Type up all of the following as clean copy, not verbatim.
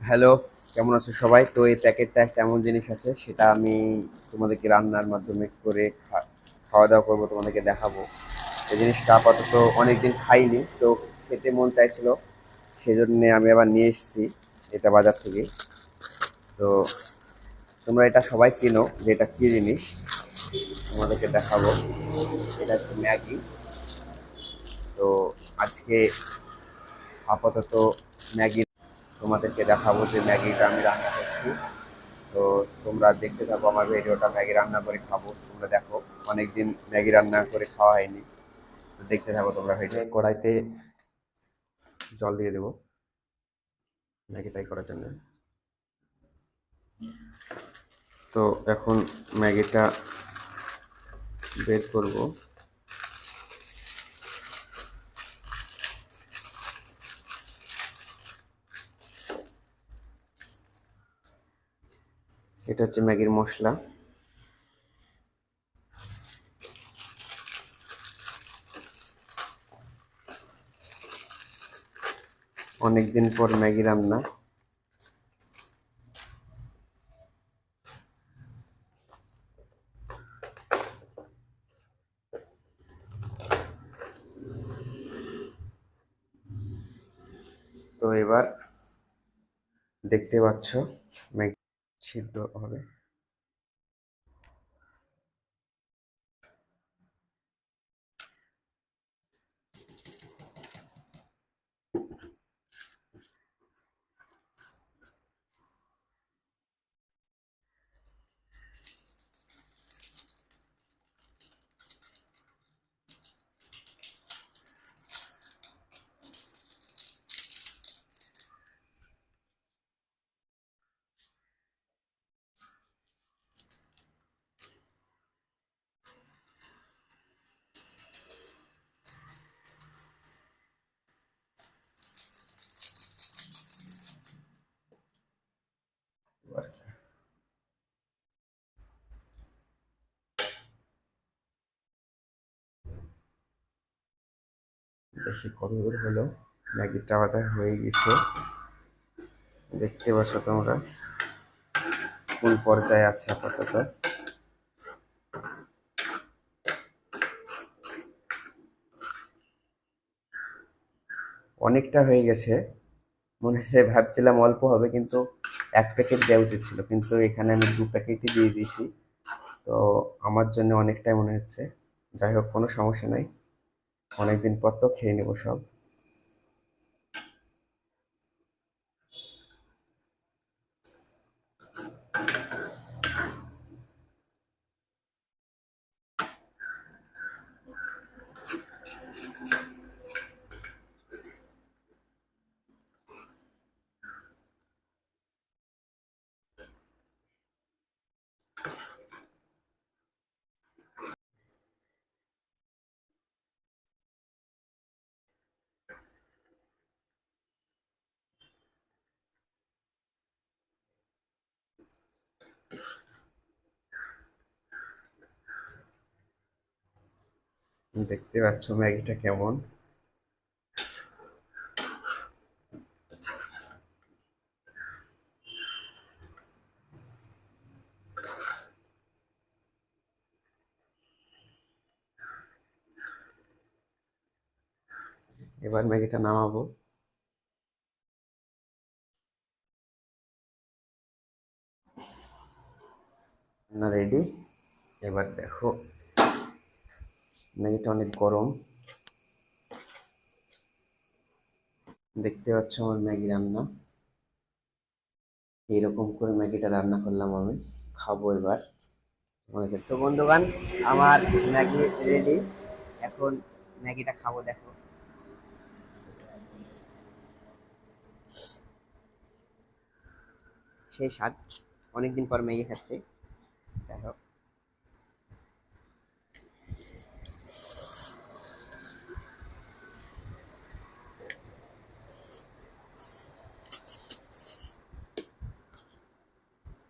Hello, কেমন আছো সবাই? তো এই প্যাকেটটা একটা এমন জিনিস আছে, সেটা আমি তোমাদেরকে রান্নার মাধ্যমে করে খাওয়া দাওয়া করবো, তোমাদেরকে দেখাবো। এই জিনিসটা আপাতত অনেকদিন খাইনি, তো খেতে মন চাইছিল, সেজন্য আমি আবার নিয়ে এসেছি এটা বাজার থেকে। তো তোমরা এটা সবাই চিনো যে এটা কী জিনিস, তোমাদেরকে দেখাবো। এটা হচ্ছে ম্যাগি। তো আজকে আপাতত ম্যাগি তোমাদেরকে দেখাবো যে ম্যাগিটা আমি রান্না করছি। তো তোমরা দেখতে থাকো আমার ভিডিওটা, ম্যাগি রান্না করে খাবো, তোমরা দেখো। অনেকদিন ম্যাগি রান্না করে খাওয়া হয়নি, তো দেখতে থাকো তোমরা ভিডিও। কড়াইতে জল দিয়ে দেবো ম্যাগিটাই করার জন্য। তো এখন ম্যাগিটা বের করব। এটা হচ্ছে ম্যাগির মশলা। অনেকদিন পর ম্যাগি রান্না। তো এবার দেখতে পাচ্ছ ম্যাগি সিদ্ধ হবে। এবার দেখি কত দূর হলো। ম্যাগিটা আমাদের হয়ে গেছে, দেখতে পাচ্ছ তোমরা কোন পর্যায়ে আছে আপাতত। অনেকটা হয়ে গেছে, মনে হচ্ছে ভাবছিলাম অল্প হবে, কিন্তু এক প্যাকেট দেওয়া উচিত ছিল, কিন্তু এখানে আমি 2 প্যাকেটই দিয়ে দিয়েছি। তো আমার জন্য অনেকটাই মনে হচ্ছে। যাই হোক, কোনো সমস্যা নাই, অনেকদিন পর তো খেয়ে নেবো সব। দেখতে পাচ্ছ ম্যাগিটা কেমন। এবার ম্যাগিটা নামাবো। না, রেডি। এবার দেখো ম্যাগিটা অনেক গরম। দেখতে পাচ্ছ আমার ম্যাগি রান্না, এইরকম করে ম্যাগিটা রান্না করলাম আমি। খাবো এবার তোমাদের। তো বন্ধুগণ, আমার ম্যাগি রেডি। এখন ম্যাগিটা খাবো, দেখো সেই স্বাদ। অনেকদিন পর ম্যাগি খাচ্ছি, দেখো।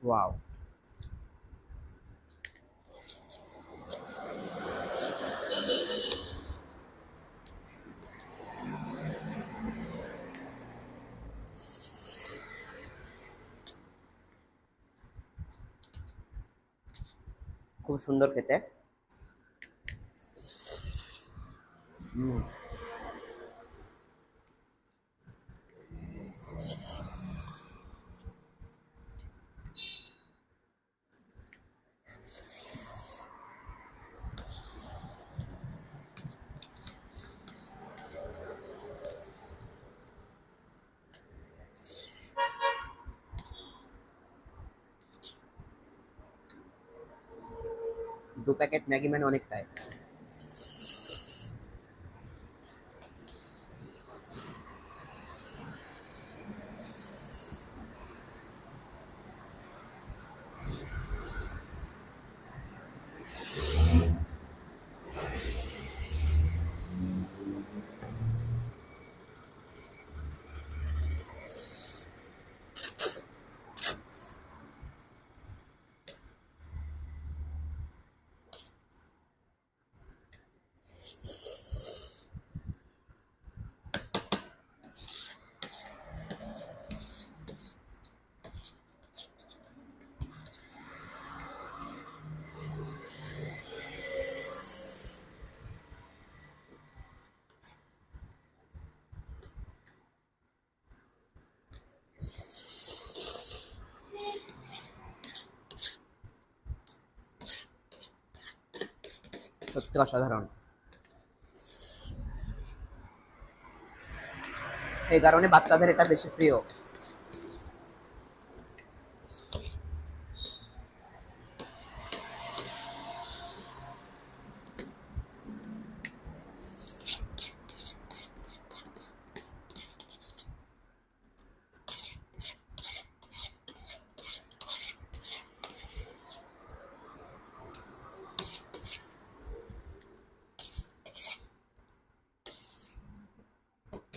ওয়াও। খুব সুন্দর খেতে। হুম। 2 প্যাকেট ম্যাগি মানে অনেকটাই। সত্যি অসাধারণ। এই কারণে বাচ্চাদের এটা বেশি প্রিয়।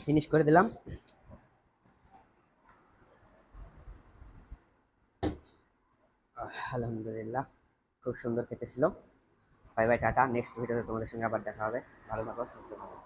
ফিনিশ করে দিলাম। আলহামদুলিল্লাহ, খুব সুন্দর খেতে ছিল। Bye bye, tata. নেক্সট ভিডিওতে তোমাদের সঙ্গে আবার দেখা হবে। ভালো থাকো, সুস্থ থাকো।